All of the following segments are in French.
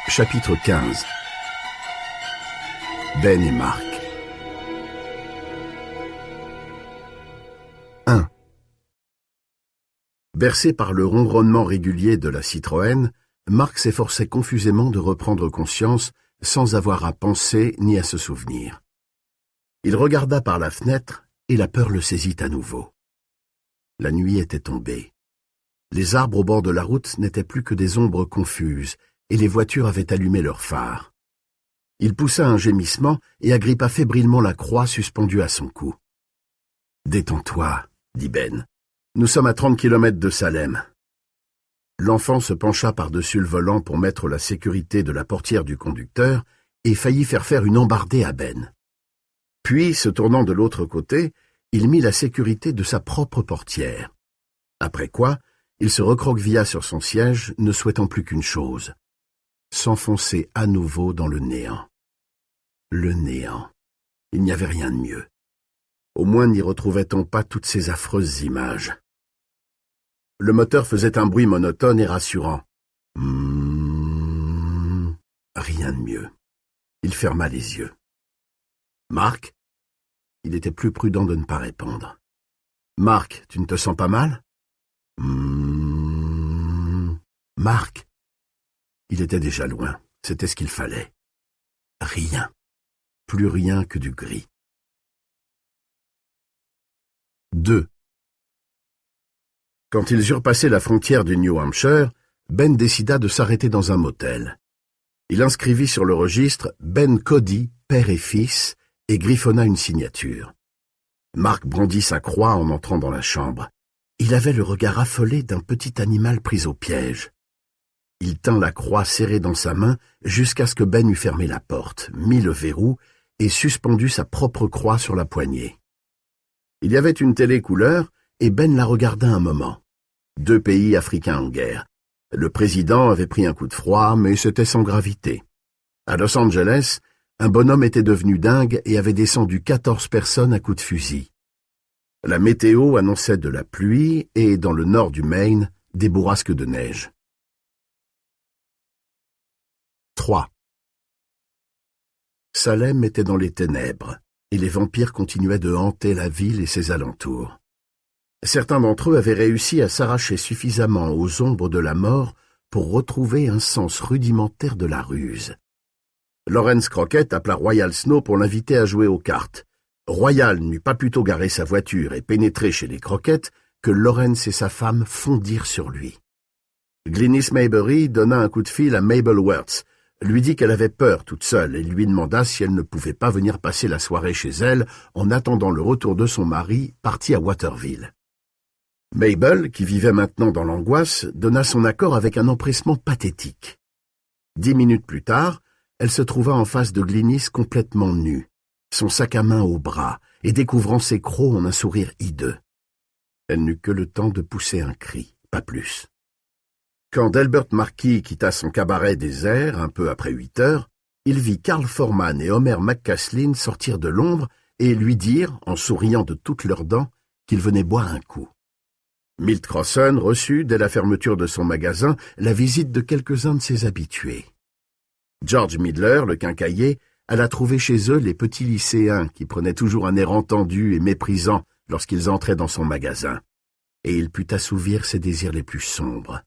Chapitre 15. Ben et Marc. 1. Bercé par le ronronnement régulier de la Citroën, Marc s'efforçait confusément de reprendre conscience sans avoir à penser ni à se souvenir. Il regarda par la fenêtre et la peur le saisit à nouveau. La nuit était tombée. Les arbres au bord de la route n'étaient plus que des ombres confuses, et les voitures avaient allumé leurs phares. Il poussa un gémissement et agrippa fébrilement la croix suspendue à son cou. « Détends-toi, » dit Ben. « Nous sommes à 30 kilomètres de Salem. » L'enfant se pencha par-dessus le volant pour mettre la sécurité de la portière du conducteur et faillit faire une embardée à Ben. Puis, se tournant de l'autre côté, il mit la sécurité de sa propre portière. Après quoi, il se recroquevilla sur son siège, ne souhaitant plus qu'une chose: s'enfoncer à nouveau dans le néant. Le néant. Il n'y avait rien de mieux. Au moins n'y retrouvait-on pas toutes ces affreuses images. Le moteur faisait un bruit monotone et rassurant. Rien de mieux. Il ferma les yeux. Marc? Il était plus prudent de ne pas répondre. Marc, tu ne te sens pas mal? Marc? Il était déjà loin, c'était ce qu'il fallait. Rien. Plus rien que du gris. 2. Quand ils eurent passé la frontière du New Hampshire, Ben décida de s'arrêter dans un motel. Il inscrivit sur le registre Ben Cody, père et fils, et griffonna une signature. Marc brandit sa croix en entrant dans la chambre. Il avait le regard affolé d'un petit animal pris au piège. Il tint la croix serrée dans sa main jusqu'à ce que Ben eût fermé la porte, mis le verrou et suspendu sa propre croix sur la poignée. Il y avait une télé couleur et Ben la regarda un moment. 2 pays africains en guerre. Le président avait pris un coup de froid, mais c'était sans gravité. À Los Angeles, un bonhomme était devenu dingue et avait descendu 14 personnes à coups de fusil. La météo annonçait de la pluie et, dans le nord du Maine, des bourrasques de neige. 3. Salem était dans les ténèbres, et les vampires continuaient de hanter la ville et ses alentours. Certains d'entre eux avaient réussi à s'arracher suffisamment aux ombres de la mort pour retrouver un sens rudimentaire de la ruse. Lawrence Crockett appela Royal Snow pour l'inviter à jouer aux cartes. Royal n'eut pas plutôt garé sa voiture et pénétré chez les Crockett que Lawrence et sa femme fondirent sur lui. Glynis Maybury donna un coup de fil à Mabel Wertz, lui dit qu'elle avait peur toute seule et lui demanda si elle ne pouvait pas venir passer la soirée chez elle en attendant le retour de son mari, parti à Waterville. Mabel, qui vivait maintenant dans l'angoisse, donna son accord avec un empressement pathétique. 10 minutes plus tard, elle se trouva en face de Glynis complètement nue, son sac à main au bras et découvrant ses crocs en un sourire hideux. Elle n'eut que le temps de pousser un cri, pas plus. Quand Delbert Marquis quitta son cabaret désert, un peu après 8 heures, il vit Carl Foreman et Homer McCaslin sortir de l'ombre et lui dire, en souriant de toutes leurs dents, qu'ils venaient boire un coup. Milt Crossan reçut, dès la fermeture de son magasin, la visite de quelques-uns de ses habitués. George Midler, le quincaillier, alla trouver chez eux les petits lycéens qui prenaient toujours un air entendu et méprisant lorsqu'ils entraient dans son magasin, et il put assouvir ses désirs les plus sombres.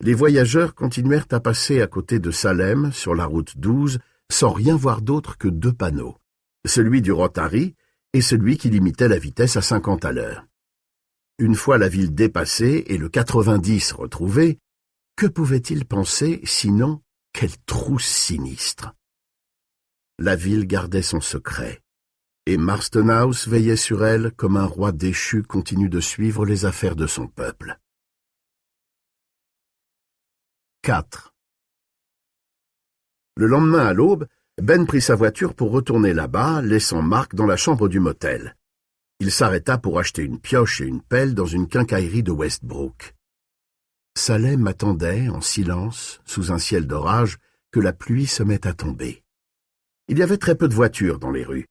Les voyageurs continuèrent à passer à côté de Salem, sur la route 12, sans rien voir d'autre que 2 panneaux, celui du Rotary et celui qui limitait la vitesse à 50 à l'heure. Une fois la ville dépassée et le 90 retrouvé, que pouvait-il penser sinon quelle trousse sinistre? La ville gardait son secret, et Marston House veillait sur elle comme un roi déchu continue de suivre les affaires de son peuple. 4. Le lendemain à l'aube, Ben prit sa voiture pour retourner là-bas, laissant Marc dans la chambre du motel. Il s'arrêta pour acheter une pioche et une pelle dans une quincaillerie de Westbrook. Salem attendait, en silence, sous un ciel d'orage, que la pluie se mette à tomber. Il y avait très peu de voitures dans les rues.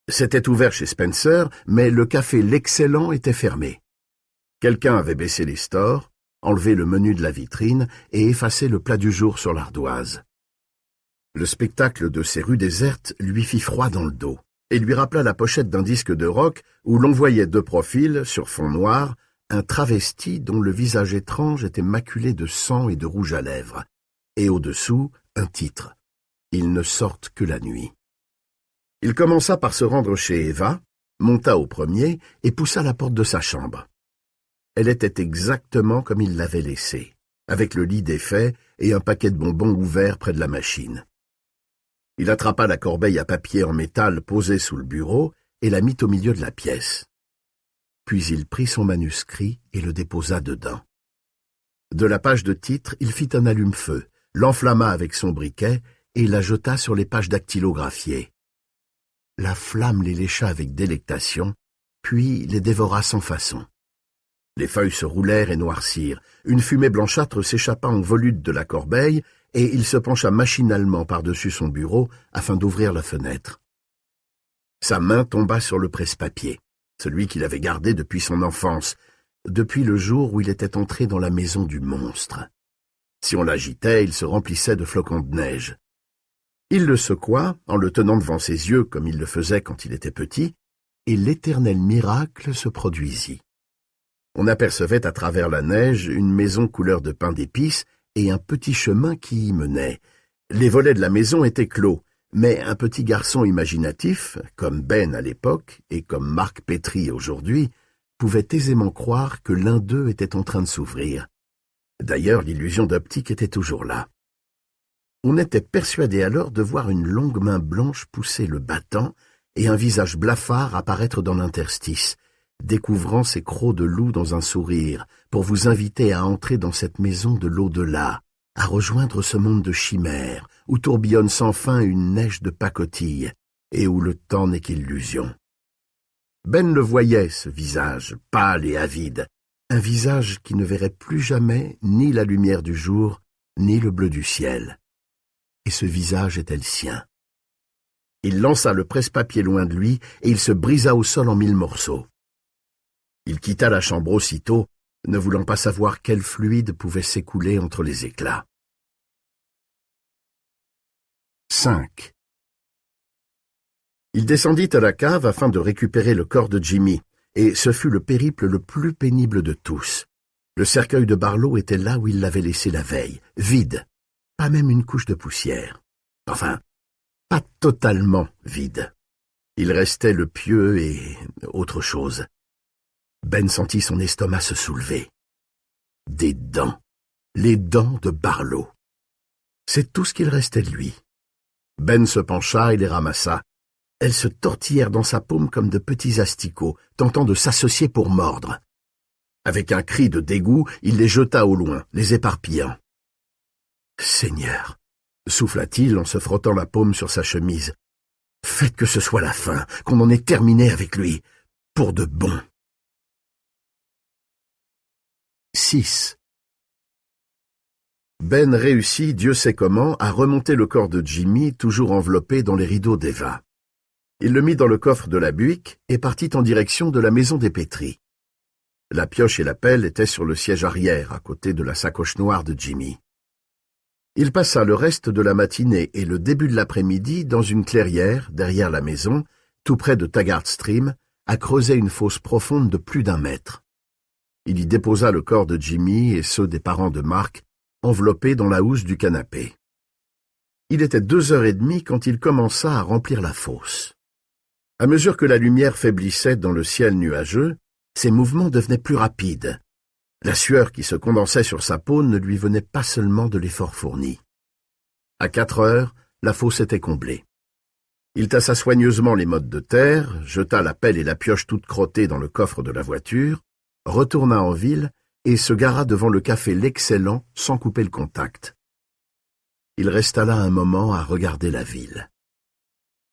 C'était ouvert chez Spencer, mais le café L'Excellent était fermé. Quelqu'un avait baissé les stores. enlever le menu de la vitrine et effacer le plat du jour sur l'ardoise. Le spectacle de ces rues désertes lui fit froid dans le dos et lui rappela la pochette d'un disque de rock où l'on voyait de profil, sur fond noir, un travesti dont le visage étrange était maculé de sang et de rouge à lèvres, et au-dessous, un titre. Ils ne sortent que la nuit. Il commença par se rendre chez Eva, monta au premier et poussa la porte de sa chambre. Elle était exactement comme il l'avait laissée, avec le lit défait et un paquet de bonbons ouvert près de la machine. Il attrapa la corbeille à papier en métal posée sous le bureau et la mit au milieu de la pièce. Puis il prit son manuscrit et le déposa dedans. De la page de titre, il fit un allume-feu, l'enflamma avec son briquet et la jeta sur les pages dactylographiées. La flamme les lécha avec délectation, puis les dévora sans façon. Les feuilles se roulèrent et noircirent, une fumée blanchâtre s'échappa en volute de la corbeille, et il se pencha machinalement par-dessus son bureau afin d'ouvrir la fenêtre. Sa main tomba sur le presse-papier, celui qu'il avait gardé depuis son enfance, depuis le jour où il était entré dans la maison du monstre. Si on l'agitait, il se remplissait de flocons de neige. Il le secoua, en le tenant devant ses yeux comme il le faisait quand il était petit, et l'éternel miracle se produisit. On apercevait à travers la neige une maison couleur de pain d'épices et un petit chemin qui y menait. Les volets de la maison étaient clos, mais un petit garçon imaginatif, comme Ben à l'époque et comme Marc Petrie aujourd'hui, pouvait aisément croire que l'un d'eux était en train de s'ouvrir. D'ailleurs, l'illusion d'optique était toujours là. On était persuadé alors de voir une longue main blanche pousser le battant et un visage blafard apparaître dans l'interstice, découvrant ses crocs de loup dans un sourire, pour vous inviter à entrer dans cette maison de l'au-delà, à rejoindre ce monde de chimères, où tourbillonne sans fin une neige de pacotille, et où le temps n'est qu'illusion. Ben le voyait, ce visage, pâle et avide, un visage qui ne verrait plus jamais ni la lumière du jour, ni le bleu du ciel. Et ce visage était le sien. Il lança le presse-papier loin de lui, et il se brisa au sol en 1000 morceaux. Il quitta la chambre aussitôt, ne voulant pas savoir quel fluide pouvait s'écouler entre les éclats. 5. Il descendit à la cave afin de récupérer le corps de Jimmy, et ce fut le périple le plus pénible de tous. Le cercueil de Barlow était là où il l'avait laissé la veille, vide, pas même une couche de poussière. Enfin, pas totalement vide. Il restait le pieu et autre chose. Ben sentit son estomac se soulever. Des dents. Les dents de Barlow. C'est tout ce qu'il restait de lui. Ben se pencha et les ramassa. Elles se tortillèrent dans sa paume comme de petits asticots, tentant de s'associer pour mordre. Avec un cri de dégoût, il les jeta au loin, les éparpillant. « Seigneur !» souffla-t-il en se frottant la paume sur sa chemise. « Faites que ce soit la fin, qu'on en ait terminé avec lui, pour de bon. » 6. Ben réussit, Dieu sait comment, à remonter le corps de Jimmy, toujours enveloppé dans les rideaux d'Eva. Il le mit dans le coffre de la Buick et partit en direction de la maison des Petrie. La pioche et la pelle étaient sur le siège arrière, à côté de la sacoche noire de Jimmy. Il passa le reste de la matinée et le début de l'après-midi dans une clairière, derrière la maison, tout près de Taggart Stream, à creuser une fosse profonde de plus d'1 mètre. Il y déposa le corps de Jimmy et ceux des parents de Marc, enveloppés dans la housse du canapé. Il était 2h30 quand il commença à remplir la fosse. À mesure que la lumière faiblissait dans le ciel nuageux, ses mouvements devenaient plus rapides. La sueur qui se condensait sur sa peau ne lui venait pas seulement de l'effort fourni. À 4h, la fosse était comblée. Il tassa soigneusement les mottes de terre, jeta la pelle et la pioche toutes crottées dans le coffre de la voiture, retourna en ville et se gara devant le café L'Excellent sans couper le contact. Il resta là un moment à regarder la ville.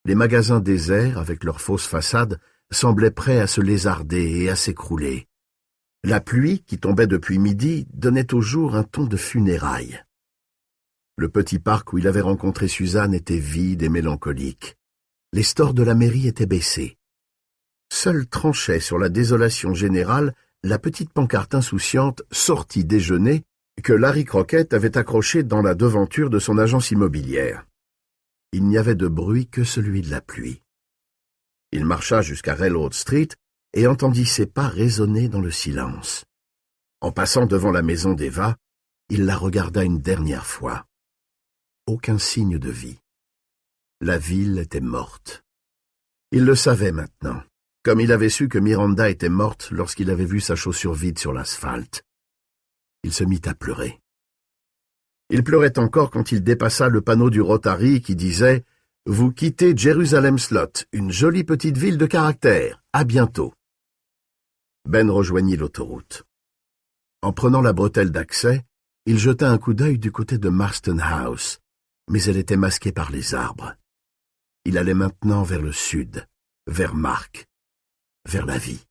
Les magasins déserts, avec leurs fausses façades, semblaient prêts à se lézarder et à s'écrouler. La pluie, qui tombait depuis midi, donnait au jour un ton de funérailles. Le petit parc où il avait rencontré Suzanne était vide et mélancolique. Les stores de la mairie étaient baissés. Seul tranchait sur la désolation générale la petite pancarte insouciante « Sortie déjeuner » que Larry Crockett avait accrochée dans la devanture de son agence immobilière. Il n'y avait de bruit que celui de la pluie. Il marcha jusqu'à Railroad Street et entendit ses pas résonner dans le silence. En passant devant la maison d'Eva, il la regarda une dernière fois. Aucun signe de vie. La ville était morte. Il le savait maintenant, comme il avait su que Miranda était morte lorsqu'il avait vu sa chaussure vide sur l'asphalte. Il se mit à pleurer. Il pleurait encore quand il dépassa le panneau du Rotary qui disait « Vous quittez Jerusalem Slot, une jolie petite ville de caractère. À bientôt. » Ben rejoignit l'autoroute. En prenant la bretelle d'accès, il jeta un coup d'œil du côté de Marston House, mais elle était masquée par les arbres. Il allait maintenant vers le sud, vers Mark, vers la vie.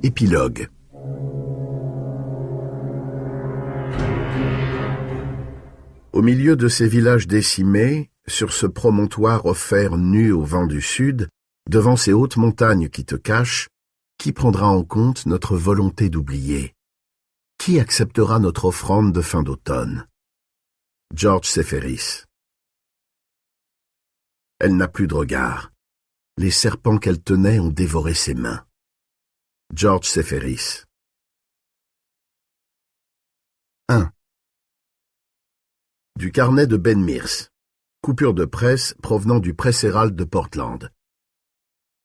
Épilogue. Au milieu de ces villages décimés, sur ce promontoire offert nu au vent du sud, devant ces hautes montagnes qui te cachent, qui prendra en compte notre volonté d'oublier? Qui acceptera notre offrande de fin d'automne? George Seferis. Elle n'a plus de regard. Les serpents qu'elle tenait ont dévoré ses mains. George Seferis. 1. Du carnet de Ben Mears. Coupure de presse provenant du Press Herald de Portland.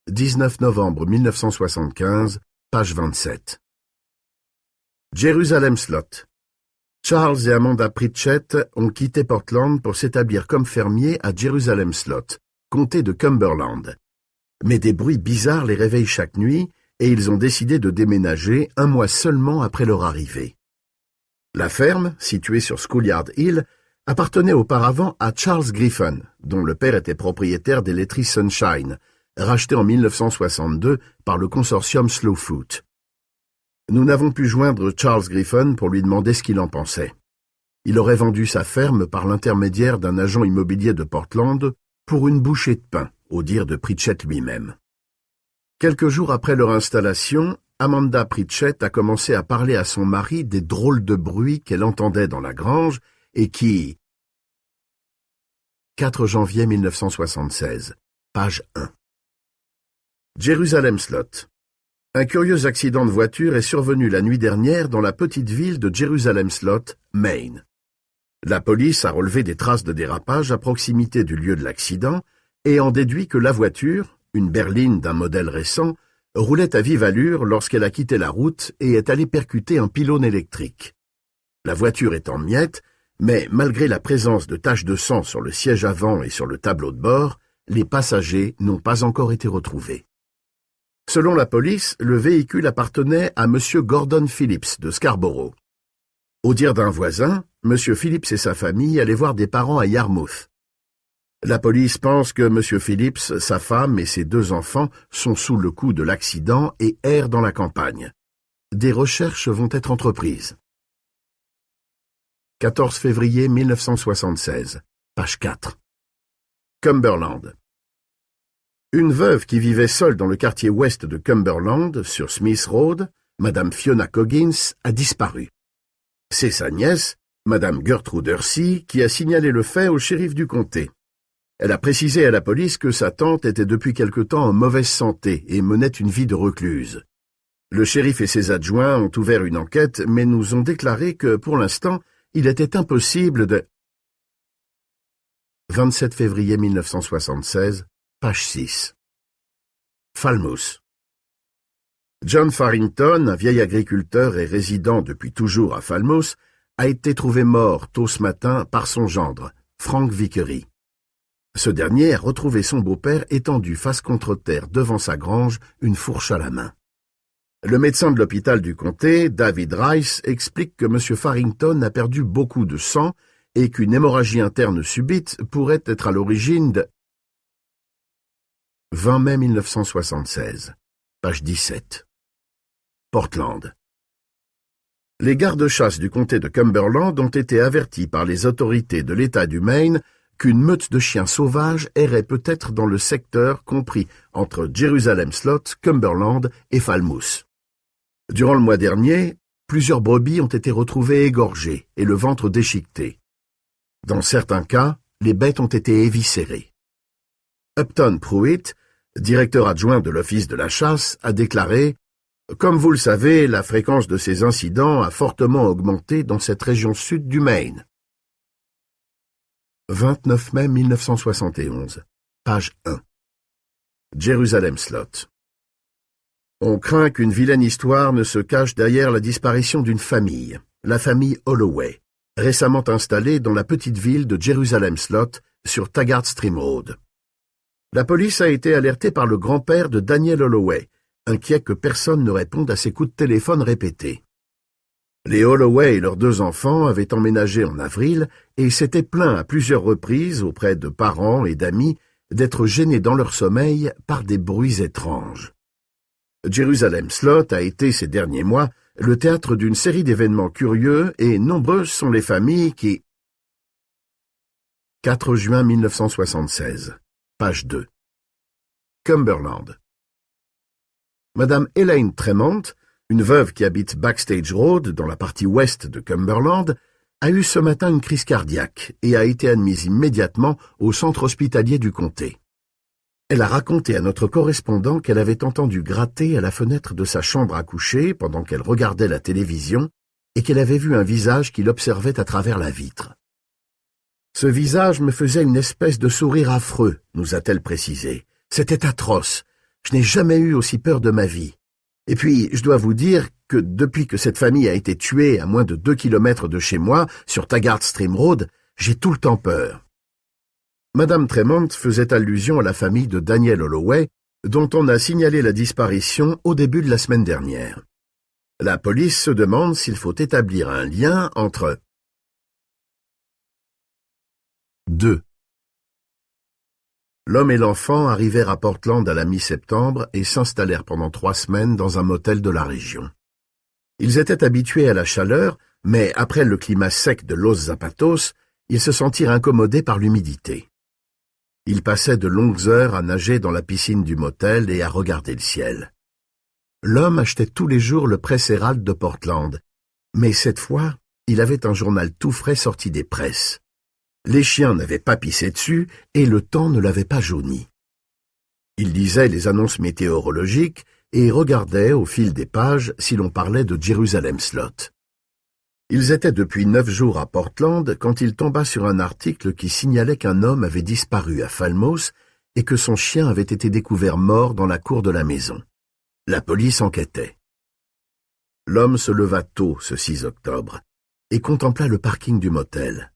19 novembre 1975, page 27. Jerusalem Slot. Charles et Amanda Pritchett ont quitté Portland pour s'établir comme fermiers à Jerusalem Slot, comté de Cumberland. Mais des bruits bizarres les réveillent chaque nuit et ils ont décidé de déménager un mois seulement après leur arrivée. La ferme, située sur Schoolyard Hill, appartenait auparavant à Charles Griffin, dont le père était propriétaire des laiteries Sunshine, rachetées en 1962 par le consortium Slow Food. Nous n'avons pu joindre Charles Griffin pour lui demander ce qu'il en pensait. Il aurait vendu sa ferme par l'intermédiaire d'un agent immobilier de Portland pour une bouchée de pain, au dire de Pritchett lui-même. Quelques jours après leur installation, Amanda Pritchett a commencé à parler à son mari des drôles de bruits qu'elle entendait dans la grange et qui... 4 janvier 1976, page 1. Jerusalem Slot. Un curieux accident de voiture est survenu la nuit dernière dans la petite ville de Jerusalem Slot, Maine. La police a relevé des traces de dérapage à proximité du lieu de l'accident et en déduit que la voiture, une berline d'un modèle récent, roulait à vive allure lorsqu'elle a quitté la route et est allée percuter un pylône électrique. La voiture est en miettes, mais malgré la présence de taches de sang sur le siège avant et sur le tableau de bord, les passagers n'ont pas encore été retrouvés. Selon la police, le véhicule appartenait à M. Gordon Phillips de Scarborough. Au dire d'un voisin, M. Phillips et sa famille allaient voir des parents à Yarmouth. La police pense que M. Phillips, sa femme et ses 2 enfants sont sous le coup de l'accident et errent dans la campagne. Des recherches vont être entreprises. 14 février 1976, page 4. Cumberland. Une veuve qui vivait seule dans le quartier ouest de Cumberland, sur Smith Road, Madame Fiona Coggins, a disparu. C'est sa nièce, Madame Gertrude Hersey, qui a signalé le fait au shérif du comté. Elle a précisé à la police que sa tante était depuis quelque temps en mauvaise santé et menait une vie de recluse. Le shérif et ses adjoints ont ouvert une enquête, mais nous ont déclaré que, pour l'instant, il était impossible de... 27 février 1976, page 6. Falmouth. John Farrington, un vieil agriculteur et résident depuis toujours à Falmouth, a été trouvé mort tôt ce matin par son gendre, Frank Vickery. Ce dernier a retrouvé son beau-père étendu face contre terre devant sa grange, une fourche à la main. Le médecin de l'hôpital du comté, David Rice, explique que M. Farrington a perdu beaucoup de sang et qu'une hémorragie interne subite pourrait être à l'origine de... 20 mai 1976, page 17. Portland. Les gardes-chasse du comté de Cumberland ont été avertis par les autorités de l'État du Maine qu'une meute de chiens sauvages errait peut-être dans le secteur compris entre Jerusalem Slot, Cumberland et Falmouth. Durant le mois dernier, plusieurs brebis ont été retrouvées égorgées et le ventre déchiqueté. Dans certains cas, les bêtes ont été éviscérées. Upton Pruitt, directeur adjoint de l'Office de la chasse, a déclaré « Comme vous le savez, la fréquence de ces incidents a fortement augmenté dans cette région sud du Maine. » 29 mai 1971, page 1. Jerusalem Slot. On craint qu'une vilaine histoire ne se cache derrière la disparition d'une famille, la famille Holloway, récemment installée dans la petite ville de Jerusalem Slot sur Taggart Stream Road. La police a été alertée par le grand-père de Daniel Holloway, inquiet que personne ne réponde à ses coups de téléphone répétés. Les Holloway et leurs 2 enfants avaient emménagé en avril et s'étaient plaints à plusieurs reprises auprès de parents et d'amis d'être gênés dans leur sommeil par des bruits étranges. Jerusalem Slot a été ces derniers mois le théâtre d'une série d'événements curieux et nombreuses sont les familles qui... 4 juin 1976, page 2. Cumberland. Madame Elaine Tremont, une veuve qui habite Backstage Road, dans la partie ouest de Cumberland, a eu ce matin une crise cardiaque et a été admise immédiatement au centre hospitalier du comté. Elle a raconté à notre correspondant qu'elle avait entendu gratter à la fenêtre de sa chambre à coucher pendant qu'elle regardait la télévision et qu'elle avait vu un visage qui l'observait à travers la vitre. « Ce visage me faisait une espèce de sourire affreux, nous a-t-elle précisé. C'était atroce. Je n'ai jamais eu aussi peur de ma vie. Et puis, je dois vous dire que depuis que cette famille a été tuée à moins de 2 kilomètres de chez moi, sur Taggart Stream Road, j'ai tout le temps peur. » Madame Tremont faisait allusion à la famille de Daniel Holloway, dont on a signalé la disparition au début de la semaine dernière. La police se demande s'il faut établir un lien entre 2. L'homme et l'enfant arrivèrent à Portland à la mi-septembre et s'installèrent pendant 3 semaines dans un motel de la région. Ils étaient habitués à la chaleur, mais après le climat sec de Los Zapatos, ils se sentirent incommodés par l'humidité. Ils passaient de longues heures à nager dans la piscine du motel et à regarder le ciel. L'homme achetait tous les jours le Press Herald de Portland, mais cette fois, il avait un journal tout frais sorti des presses. Les chiens n'avaient pas pissé dessus et le temps ne l'avait pas jauni. Il lisait les annonces météorologiques et regardait au fil des pages si l'on parlait de Jerusalem Slot. Ils étaient depuis 9 jours à Portland quand il tomba sur un article qui signalait qu'un homme avait disparu à Falmouth et que son chien avait été découvert mort dans la cour de la maison. La police enquêtait. L'homme se leva tôt ce 6 octobre et contempla le parking du motel.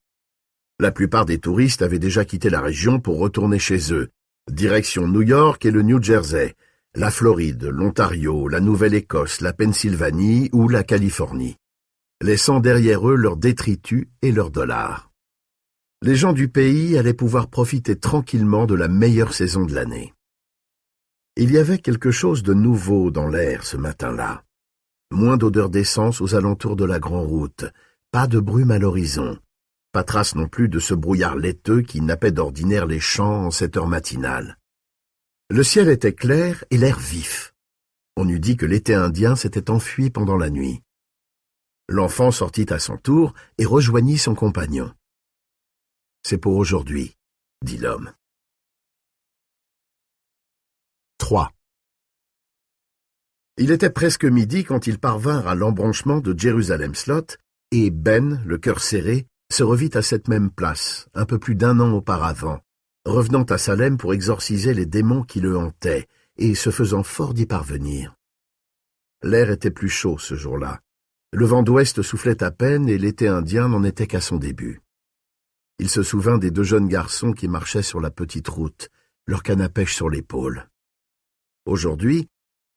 La plupart des touristes avaient déjà quitté la région pour retourner chez eux, direction New York et le New Jersey, la Floride, l'Ontario, la Nouvelle-Écosse, la Pennsylvanie ou la Californie, laissant derrière eux leurs détritus et leurs dollars. Les gens du pays allaient pouvoir profiter tranquillement de la meilleure saison de l'année. Il y avait quelque chose de nouveau dans l'air ce matin-là. Moins d'odeur d'essence aux alentours de la grande route, pas de brume à l'horizon. Pas trace non plus de ce brouillard laiteux qui nappait d'ordinaire les champs en cette heure matinale. Le ciel était clair et l'air vif. On eût dit que l'été indien s'était enfui pendant la nuit. L'enfant sortit à son tour et rejoignit son compagnon. « C'est pour aujourd'hui, » dit l'homme. 3. Il était presque midi quand ils parvinrent à l'embranchement de Jerusalem Slot et Ben, le cœur serré, se revit à cette même place, un peu plus d'1 an auparavant, revenant à Salem pour exorciser les démons qui le hantaient, et se faisant fort d'y parvenir. L'air était plus chaud ce jour-là. Le vent d'ouest soufflait à peine et l'été indien n'en était qu'à son début. Il se souvint des 2 jeunes garçons qui marchaient sur la petite route, leur canne à pêche sur l'épaule. Aujourd'hui,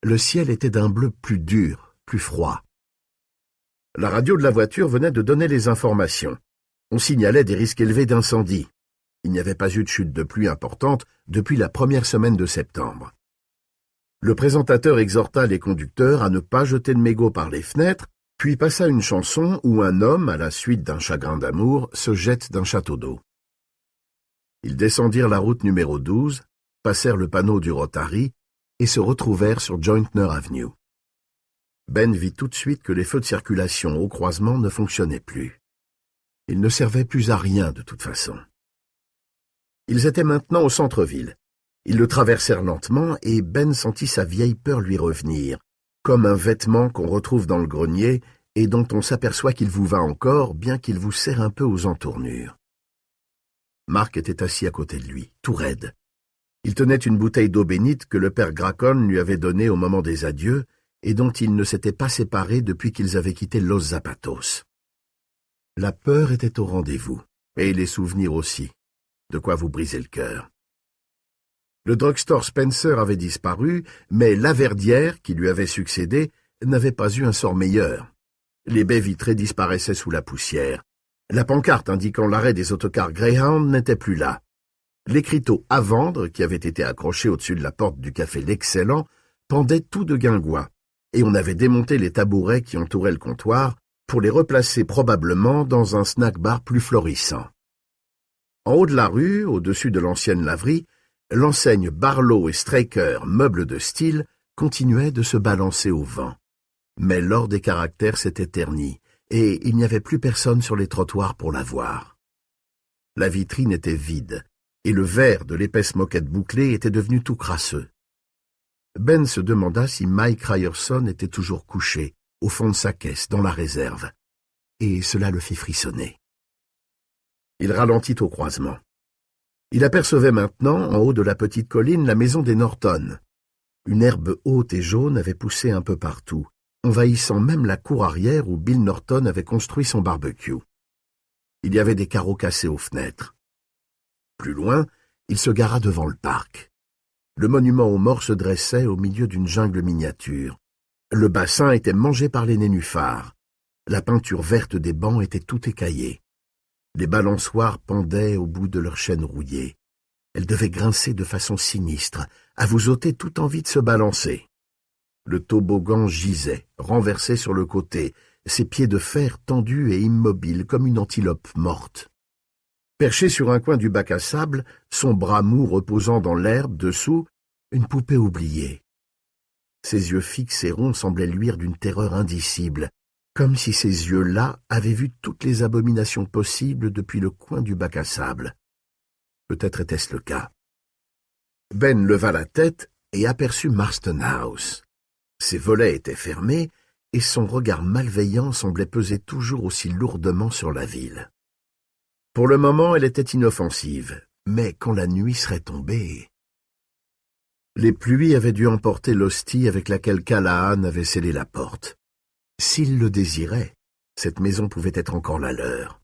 le ciel était d'un bleu plus dur, plus froid. La radio de la voiture venait de donner les informations. On signalait des risques élevés d'incendie. Il n'y avait pas eu de chute de pluie importante depuis la première semaine de septembre. Le présentateur exhorta les conducteurs à ne pas jeter de mégots par les fenêtres, puis passa une chanson où un homme, à la suite d'un chagrin d'amour, se jette d'un château d'eau. Ils descendirent la route numéro 12, passèrent le panneau du Rotary et se retrouvèrent sur Jointner Avenue. Ben vit tout de suite que les feux de circulation au croisement ne fonctionnaient plus. Ils ne servaient plus à rien de toute façon. Ils étaient maintenant au centre-ville. Ils le traversèrent lentement et Ben sentit sa vieille peur lui revenir, comme un vêtement qu'on retrouve dans le grenier et dont on s'aperçoit qu'il vous va encore, bien qu'il vous serre un peu aux entournures. Mark était assis à côté de lui, tout raide. Il tenait une bouteille d'eau bénite que le père Gracon lui avait donnée au moment des adieux et dont ils ne s'étaient pas séparés depuis qu'ils avaient quitté Los Zapatos. La peur était au rendez-vous, et les souvenirs aussi, de quoi vous briser le cœur. Le drugstore Spencer avait disparu, mais Laverdière, qui lui avait succédé, n'avait pas eu un sort meilleur. Les baies vitrées disparaissaient sous la poussière. La pancarte indiquant l'arrêt des autocars Greyhound n'était plus là. L'écriteau « À vendre » qui avait été accroché au-dessus de la porte du café L'Excellent pendait tout de guingois, et on avait démonté les tabourets qui entouraient le comptoir pour les replacer probablement dans un snack-bar plus florissant. En haut de la rue, au-dessus de l'ancienne laverie, l'enseigne Barlow et Straker, meubles de style, continuait de se balancer au vent. Mais l'or des caractères s'était terni, et il n'y avait plus personne sur les trottoirs pour la voir. La vitrine était vide, et le verre de l'épaisse moquette bouclée était devenu tout crasseux. Ben se demanda si Mike Ryerson était toujours couché, au fond de sa caisse, dans la réserve, et cela le fit frissonner. Il ralentit au croisement. Il apercevait maintenant, en haut de la petite colline, la maison des Norton. Une herbe haute et jaune avait poussé un peu partout, envahissant même la cour arrière où Bill Norton avait construit son barbecue. Il y avait des carreaux cassés aux fenêtres. Plus loin, il se gara devant le parc. Le monument aux morts se dressait au milieu d'une jungle miniature. Le bassin était mangé par les nénuphars. La peinture verte des bancs était tout écaillée. Les balançoires pendaient au bout de leurs chaînes rouillées. Elles devaient grincer de façon sinistre, à vous ôter toute envie de se balancer. Le toboggan gisait, renversé sur le côté, ses pieds de fer tendus et immobiles comme une antilope morte. Perché sur un coin du bac à sable, son bras mou reposant dans l'herbe dessous, une poupée oubliée. Ses yeux fixes et ronds semblaient luire d'une terreur indicible, comme si ces yeux-là avaient vu toutes les abominations possibles depuis le coin du bac à sable. Peut-être était-ce le cas. Ben leva la tête et aperçut Marston House. Ses volets étaient fermés et son regard malveillant semblait peser toujours aussi lourdement sur la ville. Pour le moment, elle était inoffensive, mais quand la nuit serait tombée... Les pluies avaient dû emporter l'hostie avec laquelle Callahan avait scellé la porte. S'il le désirait, cette maison pouvait être encore la leur.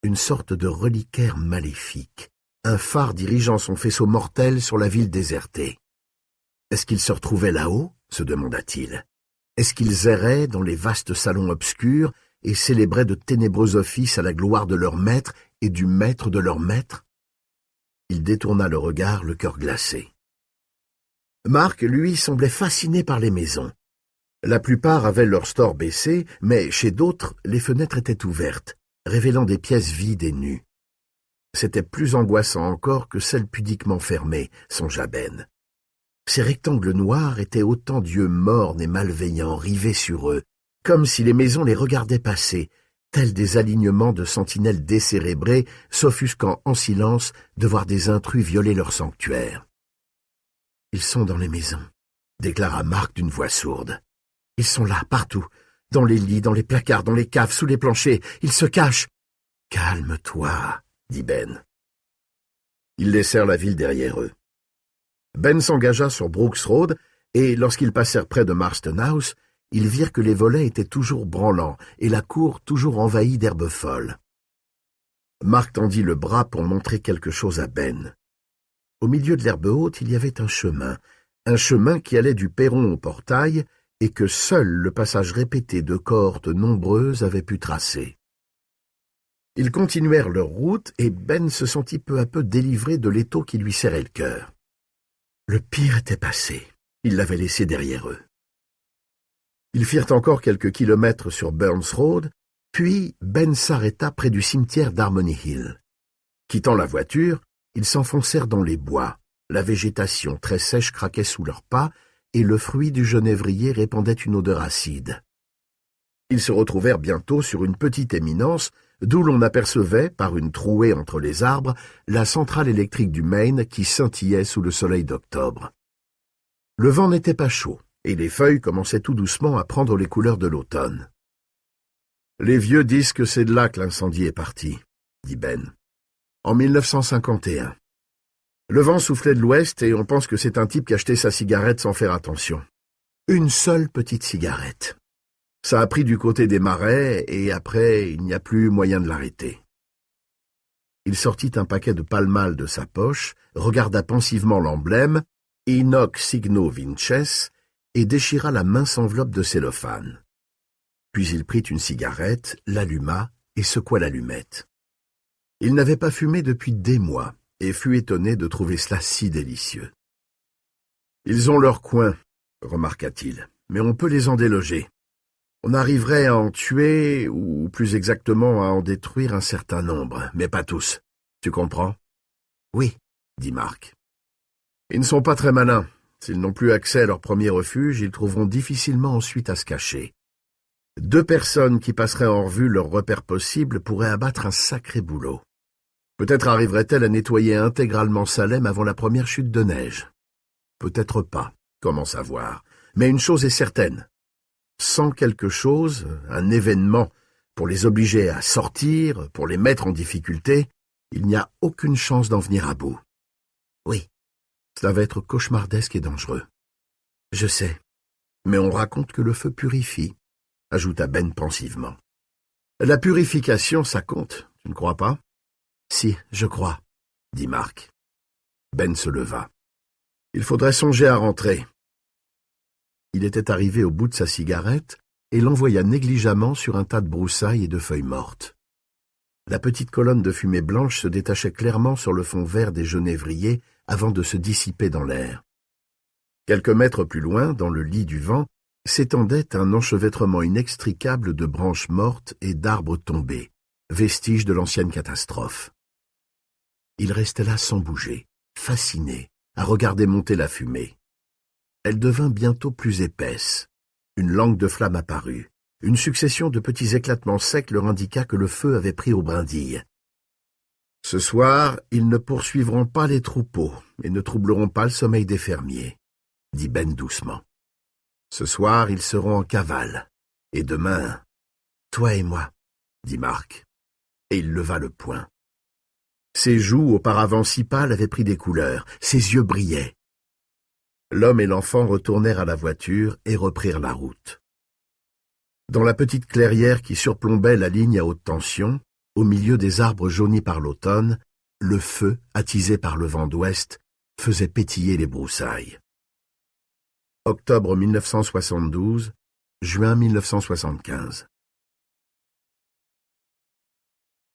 Une sorte de reliquaire maléfique, un phare dirigeant son faisceau mortel sur la ville désertée. Est-ce qu'ils se retrouvaient là-haut, se demanda-t-il. Est-ce qu'ils erraient dans les vastes salons obscurs et célébraient de ténébreux offices à la gloire de leur maître et du maître de leur maître? Il détourna le regard, le cœur glacé. Mark, lui, semblait fasciné par les maisons. La plupart avaient leur store baissé, mais chez d'autres, les fenêtres étaient ouvertes, révélant des pièces vides et nues. C'était plus angoissant encore que celles pudiquement fermées, songea Ben. Ces rectangles noirs étaient autant d'yeux mornes et malveillants rivés sur eux, comme si les maisons les regardaient passer, tels des alignements de sentinelles décérébrées, s'offusquant en silence de voir des intrus violer leur sanctuaire. « Ils sont dans les maisons », déclara Mark d'une voix sourde. « Ils sont là, partout, dans les lits, dans les placards, dans les caves, sous les planchers. Ils se cachent. »« Calme-toi, » dit Ben. Ils laissèrent la ville derrière eux. Ben s'engagea sur Brooks Road, et lorsqu'ils passèrent près de Marston House, ils virent que les volets étaient toujours branlants et la cour toujours envahie d'herbes folles. Mark tendit le bras pour montrer quelque chose à Ben. Au milieu de l'herbe haute, il y avait un chemin qui allait du perron au portail et que seul le passage répété de cohortes nombreuses avait pu tracer. Ils continuèrent leur route et Ben se sentit peu à peu délivré de l'étau qui lui serrait le cœur. Le pire était passé, ils l'avaient laissé derrière eux. Ils firent encore quelques kilomètres sur Burns Road, puis Ben s'arrêta près du cimetière d'Harmony Hill. Quittant la voiture, ils s'enfoncèrent dans les bois. La végétation très sèche craquait sous leurs pas, et le fruit du genévrier répandait une odeur acide. Ils se retrouvèrent bientôt sur une petite éminence, d'où l'on apercevait, par une trouée entre les arbres, la centrale électrique du Maine qui scintillait sous le soleil d'octobre. Le vent n'était pas chaud, et les feuilles commençaient tout doucement à prendre les couleurs de l'automne. « Les vieux disent que c'est de là que l'incendie est parti, » dit Ben. « En 1951. Le vent soufflait de l'ouest et on pense que c'est un type qui achetait sa cigarette sans faire attention. Une seule petite cigarette. Ça a pris du côté des marais et après, il n'y a plus moyen de l'arrêter. » Il sortit un paquet de Pall Mall de sa poche, regarda pensivement l'emblème, Inox Signo Vinces, et déchira la mince enveloppe de cellophane. Puis il prit une cigarette, l'alluma et secoua l'allumette. Il n'avait pas fumé depuis des mois et fut étonné de trouver cela si délicieux. « Ils ont leur coin, » remarqua-t-il, « mais on peut les en déloger. On arriverait à en tuer, ou plus exactement à en détruire un certain nombre, mais pas tous. Tu comprends? »« Oui, » dit Marc. « Ils ne sont pas très malins. S'ils n'ont plus accès à leur premier refuge, ils trouveront difficilement ensuite à se cacher. 2 personnes qui passeraient en revue leurs repères possibles pourraient abattre un sacré boulot. Peut-être arriverait-elle à nettoyer intégralement Salem avant la première chute de neige. Peut-être pas, comment savoir. Mais une chose est certaine. Sans quelque chose, un événement, pour les obliger à sortir, pour les mettre en difficulté, il n'y a aucune chance d'en venir à bout. Oui, cela va être cauchemardesque et dangereux. Je sais, mais on raconte que le feu purifie, ajouta Ben pensivement. La purification, ça compte, tu ne crois pas? Si, je crois, dit Marc. Ben se leva. Il faudrait songer à rentrer. Il était arrivé au bout de sa cigarette et l'envoya négligemment sur un tas de broussailles et de feuilles mortes. La petite colonne de fumée blanche se détachait clairement sur le fond vert des genévriers avant de se dissiper dans l'air. Quelques mètres plus loin, dans le lit du vent, s'étendait un enchevêtrement inextricable de branches mortes et d'arbres tombés, vestiges de l'ancienne catastrophe. Il restait là sans bouger, fasciné, à regarder monter la fumée. Elle devint bientôt plus épaisse. Une langue de flamme apparut. Une succession de petits éclatements secs leur indiqua que le feu avait pris aux brindilles. « Ce soir, ils ne poursuivront pas les troupeaux et ne troubleront pas le sommeil des fermiers, » dit Ben doucement. « Ce soir, ils seront en cavale. Et demain, toi et moi, » dit Marc. Et il leva le poing. Ses joues, auparavant si pâles, avaient pris des couleurs. Ses yeux brillaient. L'homme et l'enfant retournèrent à la voiture et reprirent la route. Dans la petite clairière qui surplombait la ligne à haute tension, au milieu des arbres jaunis par l'automne, le feu, attisé par le vent d'ouest, faisait pétiller les broussailles. Octobre 1972, juin 1975.